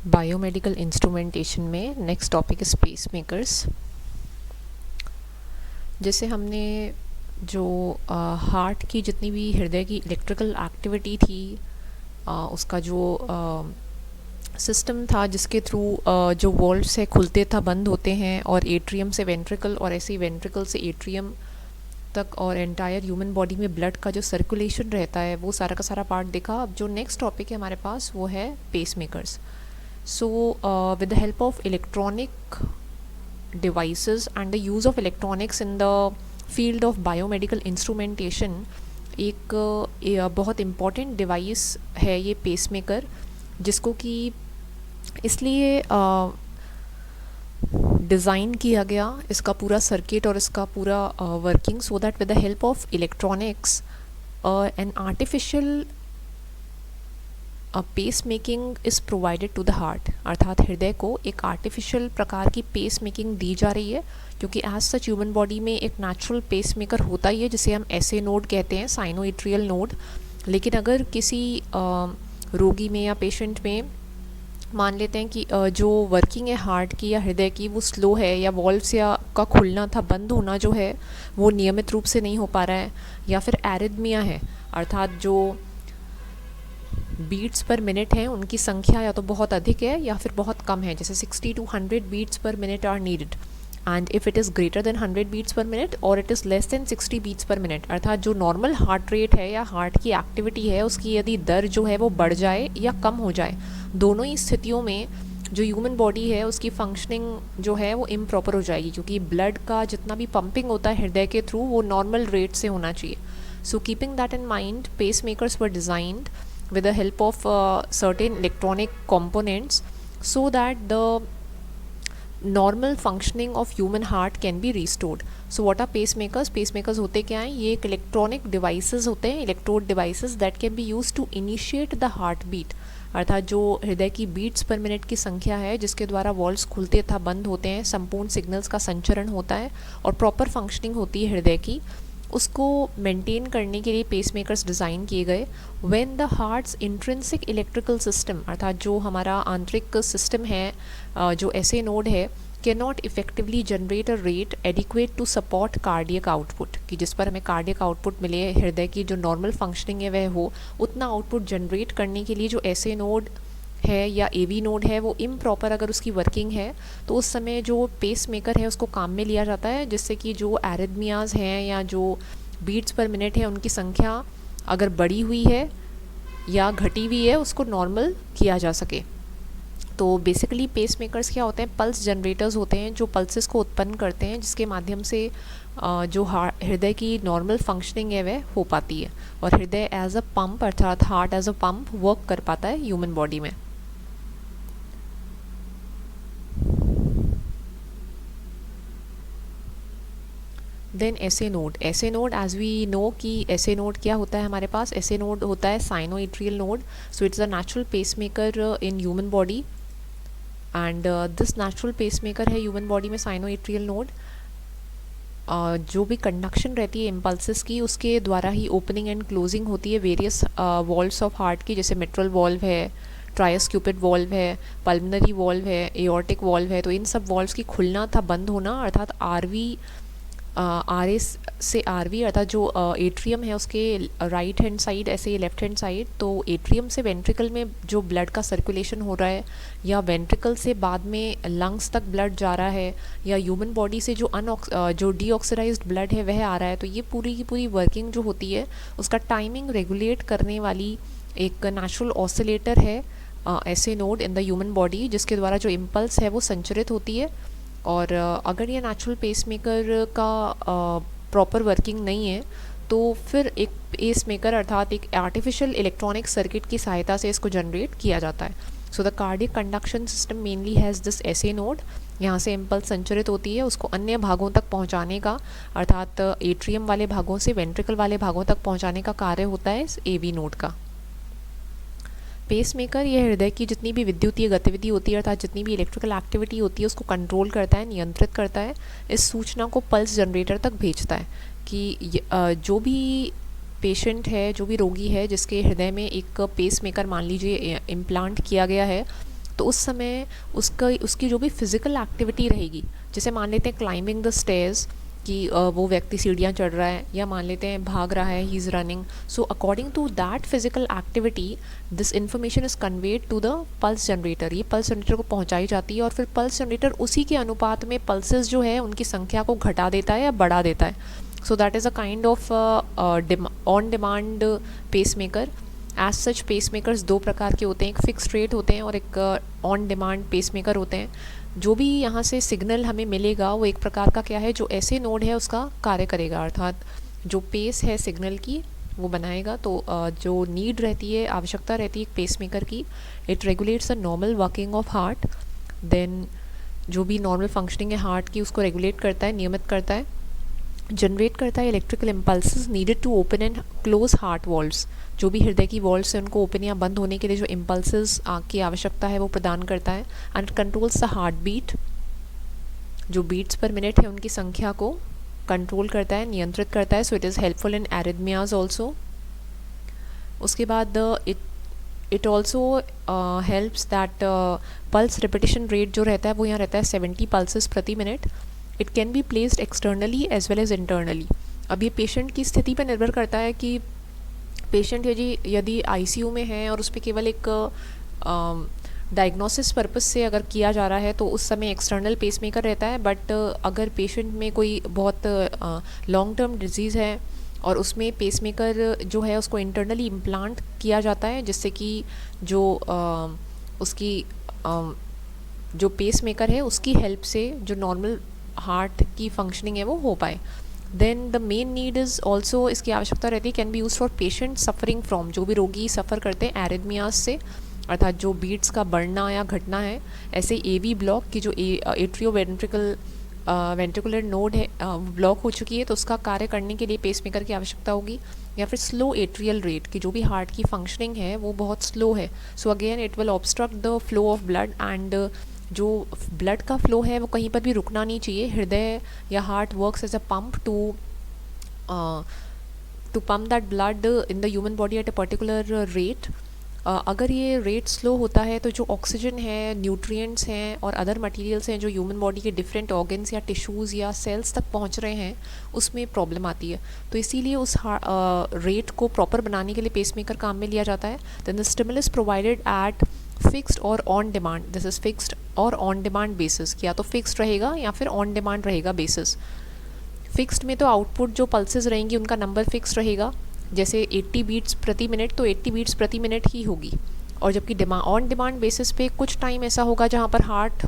Biomedical instrumentation में next topic is pacemakers. जैसे हमने जो हार्ट की जितनी भी हृदय की इलेक्ट्रिकल एक्टिविटी थी, उसका जो सिस्टम था जिसके थ्रू जो वॉल्व्स है खुलते था बंद होते हैं, और एट्रियम से वेंट्रिकल और ऐसे ही वेंट्रिकल से एट्रियम तक और एंटायर ह्यूमन बॉडी में ब्लड का जो सर्कुलेशन रहता है, वो सारा का सारा पार्ट देखा। अब जो नेक्स्ट टॉपिक है हमारे पास वो है pacemakers. So, with the help of electronic devices and the use of electronics in the field of biomedical instrumentation, एक बहुत इम्पॉर्टेंट डिवाइस है ये पेसमेकर, जिसको कि इसलिए डिज़ाइन किया गया, इसका पूरा सर्किट और इसका पूरा working, so that with the help of electronics an artificial pace making is provided to the heart, अर्थात हृदय को एक आर्टिफिशियल प्रकार की पेस मेकिंग दी जा रही है, क्योंकि एज सच ह्यूमन बॉडी में एक नेचुरल पेस मेकर होता ही है जिसे हम एसए नोड कहते हैं, साइनोएट्रियल नोड। लेकिन अगर किसी रोगी में या पेशेंट में मान लेते हैं कि जो वर्किंग है हार्ट की या हृदय की वो स्लो है, या वॉल्व्स या का खुलना था बंद होना जो है वो नियमित रूप से नहीं हो पा रहा है, या फिर एरिथमिया है, अर्थात जो बीट्स पर मिनट हैं उनकी संख्या या तो बहुत अधिक है या फिर बहुत कम है, जैसे 60 to 100 beats per minute are needed, and if it is greater than 100 beats per minute और it is less than 60 beats per minute, अर्थात जो नॉर्मल हार्ट रेट है या हार्ट की एक्टिविटी है उसकी यदि दर जो है वो बढ़ जाए या कम हो जाए, दोनों ही स्थितियों में जो ह्यूमन बॉडी है उसकी फंक्शनिंग जो है वो इम्प्रॉपर हो जाएगी, क्योंकि ब्लड का जितना भी पंपिंग होता है हृदय के थ्रू वो नॉर्मल रेट से होना चाहिए। So keeping that in mind, pacemakers were designed with the help of certain electronic components so that the normal functioning of human heart can be restored. So what are pacemakers? Pacemakers होते क्या हैं? ये एक electronic devices होते हैं, electrode devices that can be used to initiate the heartbeat, अर्थात जो हृदय की बीट्स पर मिनट की संख्या है जिसके द्वारा वॉल्व्स खुलते तथा बंद होते हैं, संपूर्ण सिग्नल्स का संचरण होता है और प्रॉपर फंक्शनिंग होती है हृदय की, उसको मेंटेन करने के लिए पेसमेकर्स डिज़ाइन किए गए। When the heart's intrinsic electrical system, अर्थात जो हमारा आंतरिक सिस्टम है, जो एसए नोड है, can not effectively generate a rate adequate to support cardiac output, कि जिस पर हमें कार्डियक आउटपुट मिले, हृदय की जो नॉर्मल फंक्शनिंग है वह हो, उतना आउटपुट जनरेट करने के लिए जो एसए नोड है या एवी नोड है वो इम्प्रॉपर अगर उसकी वर्किंग है, तो उस समय जो पेस मेकर है उसको काम में लिया जाता है, जिससे कि जो एरिथमियाज हैं या जो बीट्स पर मिनट है उनकी संख्या अगर बढ़ी हुई है या घटी हुई है उसको नॉर्मल किया जा सके। तो बेसिकली पेस मेकर्स क्या होते हैं? पल्स जनरेटर्स होते हैं जो पल्सेस को उत्पन्न करते हैं, जिसके माध्यम से जो हृदय की नॉर्मल फंक्शनिंग है वह हो पाती है, और हृदय एज अ पंप, अर्थात heart as a pump work कर पाता है ह्यूमन बॉडी में। Then SA node. SA node, as we know कि एसए नोड क्या होता है हमारे पास? एसए नोड होता है sinoatrial node. So it's a natural pacemaker in human body, and this natural pacemaker है ह्यूमन बॉडी में साइनोएट्रियल नोड। जो भी कंडक्शन रहती है इम्पल्सेस की उसके द्वारा ही ओपनिंग एंड क्लोजिंग होती है वेरियस वॉल्व्स ऑफ हार्ट की, जैसे मिट्रल वॉल्व है, ट्रायस्क्यूपिड वॉल्व है, पल्मनरी वॉल्व है, एओर्टिक वॉल्व है। तो इन सब वॉल्व्स की खुलना था बंद होना, अर्थात आरवी आर एस से आरवी, अर्थात जो एट्रियम है उसके राइट हैंड साइड ऐसे लेफ्ट हैंड साइड, तो एट्रियम से वेंट्रिकल में जो ब्लड का सर्कुलेशन हो रहा है, या वेंट्रिकल से बाद में लंग्स तक ब्लड जा रहा है, या ह्यूमन बॉडी से जो डीऑक्सीडाइज्ड ब्लड है वह आ रहा है, तो ये पूरी की पूरी वर्किंग जो होती है उसका टाइमिंग रेगुलेट करने वाली एक नेचुरल ऑसिलेटर है SA node in the human body, जिसके द्वारा जो इम्पल्स है वो संचरित होती है। और अगर ये नेचुरल पेसमेकर का प्रॉपर वर्किंग नहीं है तो फिर एक पेसमेकर अर्थात एक आर्टिफिशियल इलेक्ट्रॉनिक सर्किट की सहायता से इसको जनरेट किया जाता है। So the cardiac conduction system mainly has this SA node, यहाँ से इम्पल्स संचरित होती है, उसको अन्य भागों तक पहुँचाने का, अर्थात एट्रियम वाले भागों से वेंट्रिकल वाले भागों तक पहुँचाने का कार्य होता है इस एवी नोड का। पेसमेकर ये हृदय की जितनी भी विद्युतीय गतिविधि होती है, अर्थात जितनी भी इलेक्ट्रिकल एक्टिविटी होती है उसको कंट्रोल करता है, नियंत्रित करता है, इस सूचना को पल्स जनरेटर तक भेजता है कि जो भी पेशेंट है, जो भी रोगी है जिसके हृदय में एक पेसमेकर मान लीजिए इम्प्लांट किया गया है, तो उस समय उसकी जो भी फिज़िकल एक्टिविटी रहेगी, जैसे मान लेते हैं क्लाइंबिंग द स्टेयर्स कि वो व्यक्ति सीढ़ियाँ चढ़ रहा है, या मान लेते हैं भाग रहा है, he is running, so according to that physical activity this information is conveyed to the pulse generator. ये पल्स जनरेटर को पहुंचाई जाती है और फिर पल्स जनरेटर उसी के अनुपात में पल्सेस जो है उनकी संख्या को घटा देता है या बढ़ा देता है। So that is a kind of on demand pacemaker. As such pacemakers दो प्रकार के होते हैं, एक फिक्स्ड रेट होते हैं और एक ऑन डिमांड पेस मेकर होते हैं। जो भी यहाँ से सिग्नल हमें मिलेगा वो एक प्रकार का क्या है, जो ऐसे नोड है उसका कार्य करेगा, अर्थात जो पेस है सिग्नल की वो बनाएगा। तो जो नीड रहती है, आवश्यकता रहती है एक पेस मेकर की, it regulates the normal working of heart. Then जो भी नॉर्मल फंक्शनिंग है हार्ट की उसको रेगुलेट करता है, नियमित करता है, जनरेट करता है electrical impulses needed to open and close heart walls. जो भी हृदय की वॉल्स है उनको ओपन या बंद होने के लिए जो इम्पल्सेस की आवश्यकता है वो प्रदान करता है। And controls the heart beat, जो बीट्स पर मिनट है उनकी संख्या को कंट्रोल करता है, नियंत्रित करता है। So it is helpful in arrhythmias also. उसके बाद it also helps that pulse repetition rate जो रहता है वो यहाँ रहता है 70 पल्सेस प्रति minute. It can be placed externally as well as internally. अब ये पेशेंट की स्थिति पर निर्भर करता है कि पेशेंट यदि आईसीयू में है और उस पर केवल एक डायग्नोसिस पर्पस से अगर किया जा रहा है तो उस समय एक्सटर्नल पेसमेकर रहता है। बट अगर पेशेंट में कोई बहुत लॉन्ग टर्म डिजीज़ है और उसमें पेसमेकर जो है उसको इंटरनली इम्प्लांट किया जाता है, जिससे कि जो उसकी जो पेसमेकर है उसकी हेल्प से जो नॉर्मल हार्ट की फंक्शनिंग है वो हो पाए। Then the main need is also, इसकी आवश्यकता रहती है, can be use for patient suffering from, जो भी रोगी सफ़र करते हैं एरिथमियाज से, अर्थात जो बीट्स का बढ़ना या घटना है। ऐसे एवी ब्लॉक की जो एट्रियो वेंट्रिकुलर नोड है ब्लॉक हो चुकी है तो उसका कार्य करने के लिए पेसमेकर की आवश्यकता होगी। या फिर स्लो एट्रियल रेट की जो भी हार्ट की फंक्शनिंग है वो बहुत स्लो है, so again it will obstruct the flow of blood and जो ब्लड का फ्लो है वो कहीं पर भी रुकना नहीं चाहिए। हृदय या heart works as a pump to pump that blood in the human body at a particular rate. अगर ये रेट स्लो होता है तो जो ऑक्सीजन है, न्यूट्रिएंट्स हैं और अदर मटेरियल्स हैं जो ह्यूमन बॉडी के डिफरेंट ऑर्गन्स या टिश्यूज़ या सेल्स तक पहुंच रहे हैं उसमें प्रॉब्लम आती है। तो इसीलिए उस रेट को प्रॉपर बनाने के लिए पेसमेकर काम में लिया जाता है। Then the stimulus provided at fixed or on demand, this is fixed or on demand basis, या तो फिक्स्ड रहेगा या फिर ऑन डिमांड रहेगा बेसिस। फिक्स्ड में तो आउटपुट जो पल्सेस रहेंगी उनका नंबर फिक्स रहेगा, जैसे 80 बीट्स प्रति मिनट तो 80 बीट्स प्रति मिनट ही होगी। और जबकि ऑन डिमांड बेसिस पे कुछ टाइम ऐसा होगा जहाँ पर हार्ट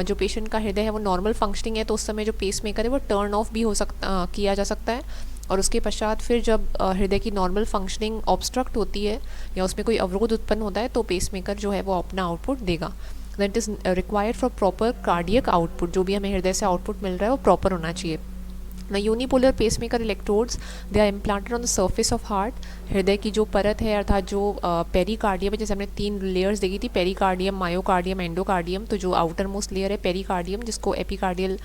जो पेशेंट का हृदय है वो नॉर्मल फंक्शनिंग है, तो उस समय जो पेसमेकर है वो टर्न ऑफ भी किया जा सकता है। और उसके पश्चात फिर जब हृदय की नॉर्मल फंक्शनिंग ऑब्स्ट्रक्ट होती है या उसमें कोई अवरोध उत्पन्न होता है तो पेसमेकर जो है वो अपना आउटपुट देगा। That is required for proper cardiac output, जो भी हमें हृदय से आउटपुट मिल रहा है वो प्रॉपर होना चाहिए। ना unipolar pacemaker electrodes they are implanted on the surface of heart. हृदय की जो परत है अर्थात जो पेरिकार्डियम है, जैसे हमने 3 लेयर्स देखी थी, पेरिकार्डियम, मायोकार्डियम, एंडोकार्डियम, तो जो आउटर मोस्ट लेयर है पेरिकार्डियम जिसको एपिकार्डियल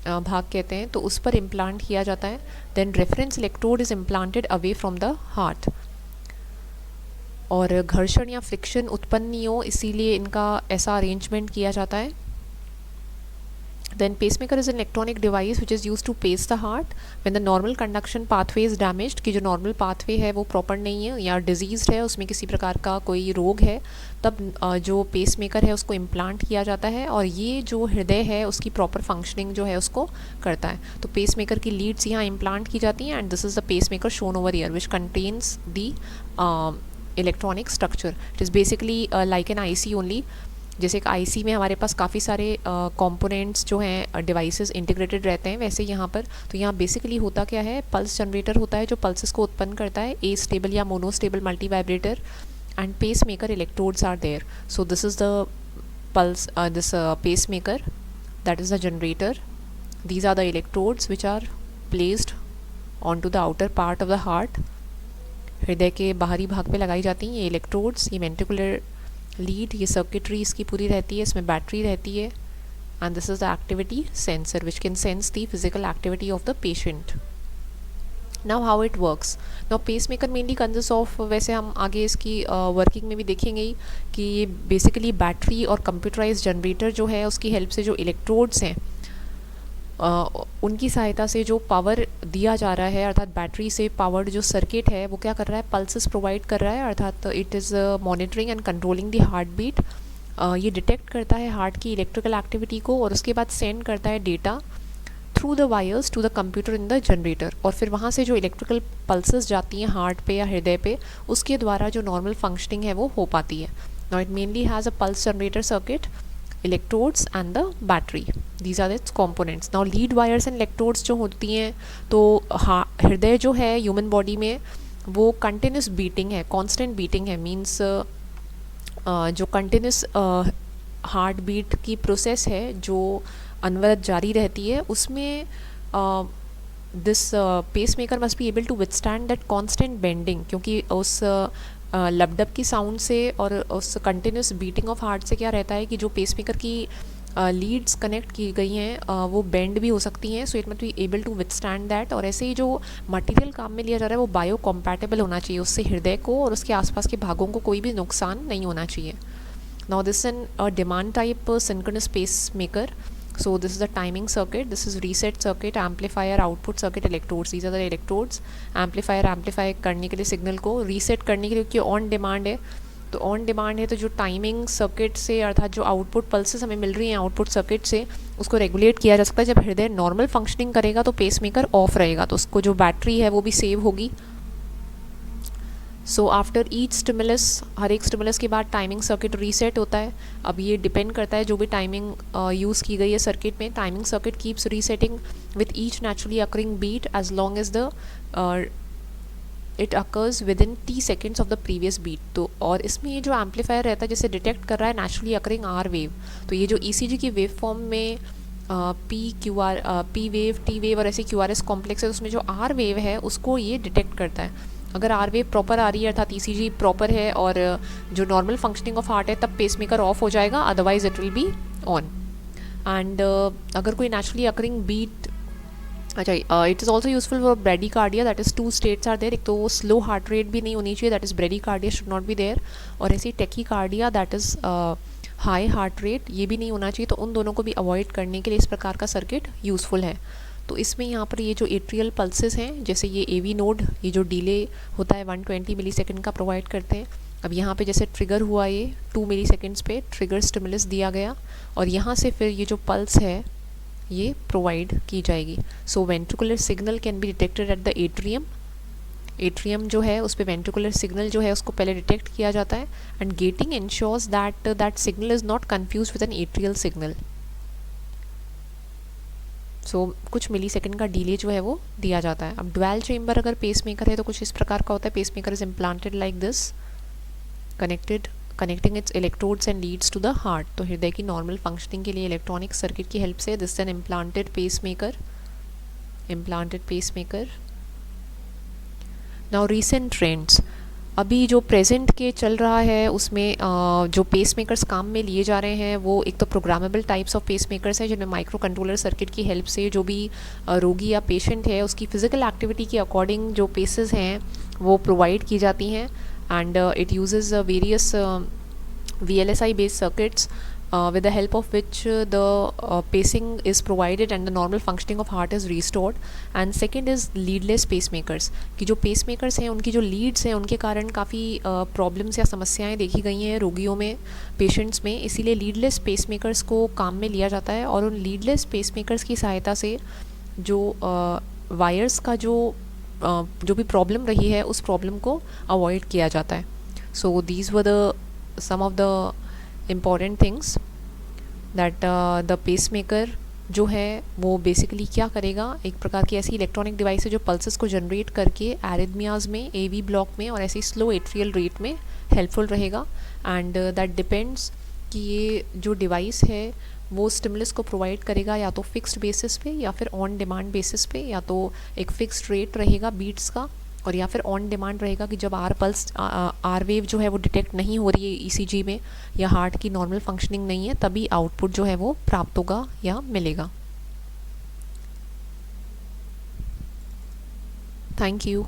भाग कहते हैं, तो उस पर इम्प्लांट किया जाता है। Then reference electrode is implanted away from the heart. और घर्षण या फ्रिक्शन उत्पन्न नहीं हो इसीलिए इनका ऐसा अरेंजमेंट किया जाता है। Then pacemaker is an electronic device which is used to pace the heart when the normal conduction pathway is damaged, कि जो normal pathway है वो proper नहीं है या diseased है, उसमें किसी प्रकार का कोई रोग है, तब जो pacemaker है उसको implant किया जाता है और ये जो हृदय है उसकी proper functioning जो है उसको करता है। तो pacemaker की leads यहाँ implant की जाती हैं and this is the pacemaker shown over here which contains the electronic structure. It is basically like an IC only. जैसे एक आईसी में हमारे पास काफ़ी सारे कंपोनेंट्स जो हैं डिवाइसेस इंटीग्रेटेड रहते हैं, वैसे यहाँ पर तो यहाँ बेसिकली होता क्या है, पल्स जनरेटर होता है जो पल्सेस को उत्पन्न करता है, ए स्टेबल या monostable multivibrator, and pacemaker electrodes are there. So this is the pulse this pacemaker, that is the generator, these are the electrodes which are placed on to the outer part of the heart. हृदय के बाहरी भाग पे लगाई जाती हैं ये electrodes. ये वेंट्रिकुलर लीड, ये सर्किटरी इसकी पूरी रहती है, इसमें बैटरी रहती है, and this is the activity sensor which can sense the physical activity of the patient. Now how it works. Now pacemaker mainly consist of, वैसे हम आगे इसकी वर्किंग में भी देखेंगे ही, कि ये बेसिकली बैटरी और कंप्यूटराइज जनरेटर जो है उसकी हेल्प से जो इलेक्ट्रोड्स हैं उनकी सहायता से जो पावर दिया जा रहा है, अर्थात बैटरी से पावर्ड जो सर्किट है वो क्या कर रहा है, पल्सेस प्रोवाइड कर रहा है, अर्थात it is monitoring and controlling the heart beat. ये डिटेक्ट करता है हार्ट की इलेक्ट्रिकल एक्टिविटी को और उसके बाद सेंड करता है data through the wires to the computer in the generator, और फिर वहाँ से जो इलेक्ट्रिकल पल्सेस जाती हैं हार्ट पे या हृदय पे, उसके द्वारा जो नॉर्मल फंक्शनिंग है वो हो पाती है। Now it mainly has a pulse generator circuit, electrodes and the battery, these are its components. Now lead wires and electrodes जो होती हैं, तो हृदय जो है ह्यूमन बॉडी में वो कंटिन्यूस बीटिंग है, कांस्टेंट बीटिंग है, मींस जो कंटिन्यूस हार्ट बीट की प्रोसेस है जो अनवरत जारी रहती है, उसमें this pacemaker must be able to withstand that constant bending, क्योंकि उस लबडब की साउंड से और उस कंटिन्यूस बीटिंग ऑफ हार्ट से क्या रहता है कि जो पेस मेकर की लीड्स कनेक्ट की गई हैं वो बेंड भी हो सकती हैं, so it must be able to withstand that. और ऐसे ही जो मटेरियल काम में लिया जा रहा है वो बायो कॉम्पैटिबल होना चाहिए, उससे हृदय को और उसके आसपास के भागों को कोई भी नुकसान नहीं होना चाहिए। Now this on demand type synchronous pacemaker, so this is the timing circuit, this is reset circuit, amplifier, output circuit, electrodes, these are the electrodes। amplifier amplify करने के लिए सिग्नल को, reset करने के लिए, क्योंकि ऑन डिमांड है, तो ऑन डिमांड है तो जो टाइमिंग सर्किट से, अर्थात जो आउटपुट पल्सेस हमें मिल रही हैं आउटपुट सर्किट से, उसको रेगुलेट किया जा सकता है। जब हृदय नॉर्मल फंक्शनिंग करेगा तो पेस मेकर ऑफ रहेगा, तो उसको जो बैटरी है वो भी सेव होगी। सो आफ्टर ईच स्टिमुलस, हर एक स्टिमुलस के बाद टाइमिंग सर्किट रीसेट होता है। अब ये डिपेंड करता है जो भी टाइमिंग यूज़ की गई है सर्किट में, timing circuit keeps resetting with each naturally occurring beat as long as the it occurs within T seconds of the previous beat. तो और इसमें ये जो एम्पलीफायर रहता है जैसे डिटेक्ट कर रहा है नेचुरली अकरिंग आर वेव, तो ये जो ईसीजी की वेव फॉर्म में पी वेव, टी वेव और ऐसे क्यूआरएस कॉम्प्लेक्स है, उसमें जो आर वेव है उसको ये डिटेक्ट करता है। अगर आर वेव प्रॉपर आ रही है अर्थात ईसीजी प्रॉपर है और जो नॉर्मल फंक्शनिंग ऑफ हार्ट है, तब पेसमेकर ऑफ हो जाएगा, otherwise it will be on. And अगर कोई नेचुरली अकरिंग बीट, अच्छा it is also useful for bradycardia, that is 2 states are there, एक तो स्लो हार्ट रेट भी नहीं होनी चाहिए, that is bradycardia should not be there, और ऐसी tachycardia that is high heart rate, ये भी नहीं होना चाहिए। तो उन दोनों को भी अवॉइड करने के लिए इस प्रकार का सर्किट यूज़फुल है। तो इसमें यहाँ पर ये जो एट्रियल पल्सेस हैं, जैसे ये एवी नोड, ये जो डिले होता है 120 मिलीसेकंड का प्रोवाइड करते हैं। अब यहाँ पे जैसे ट्रिगर हुआ ये 2 मिलीसेकंड्स पे ट्रिगर स्टिमुलस दिया गया, और यहाँ से फिर ये जो पल्स है ये प्रोवाइड की जाएगी। So ventricular signal can be detected at the atrium, atrium जो है उस पर वेंट्रिकुलर सिग्नल जो है उसको पहले डिटेक्ट किया जाता है, and getting insures that signal is not confuse with an atrial signal. So कुछ मिली सेकेंड का डिले जो है वो दिया जाता है। अब डुअल चेम्बर अगर पेस मेकर है तो कुछ इस प्रकार का होता है, pacemaker is implanted like this, connecting its electrodes and leads to the heart. तो हृदय की नॉर्मल फंक्शनिंग के लिए इलेक्ट्रॉनिक सर्किट की हेल्प से this an implanted pacemaker, now recent trends, अभी जो प्रेजेंट के चल रहा है उसमें जो पेस मेकर्स काम में लिए जा रहे हैं वो एक तो programmable types of pacemakers हैं, जिनमें माइक्रो कंट्रोलर सर्किट की हेल्प से जो भी रोगी या पेशेंट है उसकी फिजिकल एक्टिविटी के अकॉर्डिंग जो पेसेस हैं वो प्रोवाइड की जाती हैं, and it uses various VLSI based circuits with the help of which the pacing is provided and the normal functioning of heart is restored. And second is leadless pacemakers, कि जो pacemakers हैं उनकी जो leads हैं उनके कारण काफ़ी problems या समस्याएं देखी गई हैं रोगियों में, patients में, इसीलिए leadless pacemakers को काम में लिया जाता है। और उन leadless pacemakers की सहायता से जो वायर्स का जो भी प्रॉब्लम रही है उस प्रॉब्लम को अवॉइड किया जाता है। So these were the some of the important things that the pacemaker जो है वो बेसिकली क्या करेगा, एक प्रकार की ऐसी इलेक्ट्रॉनिक डिवाइस है जो पल्सेस को जनरेट करके एरिथमियाज में, AV ब्लॉक में और ऐसी स्लो एट्रियल रेट में हेल्पफुल रहेगा। एंड दैट डिपेंड्स कि ये जो डिवाइस है वो स्टिमुलस को प्रोवाइड करेगा या तो फिक्स्ड बेसिस पे या फिर ऑन डिमांड बेसिस पे, या तो एक फिक्स्ड रेट रहेगा बीट्स का, और या फिर ऑन डिमांड रहेगा कि जब आर वेव जो है वो डिटेक्ट नहीं हो रही है ECG में या हार्ट की नॉर्मल फंक्शनिंग नहीं है, तभी आउटपुट जो है वो प्राप्त होगा या मिलेगा। Thank you.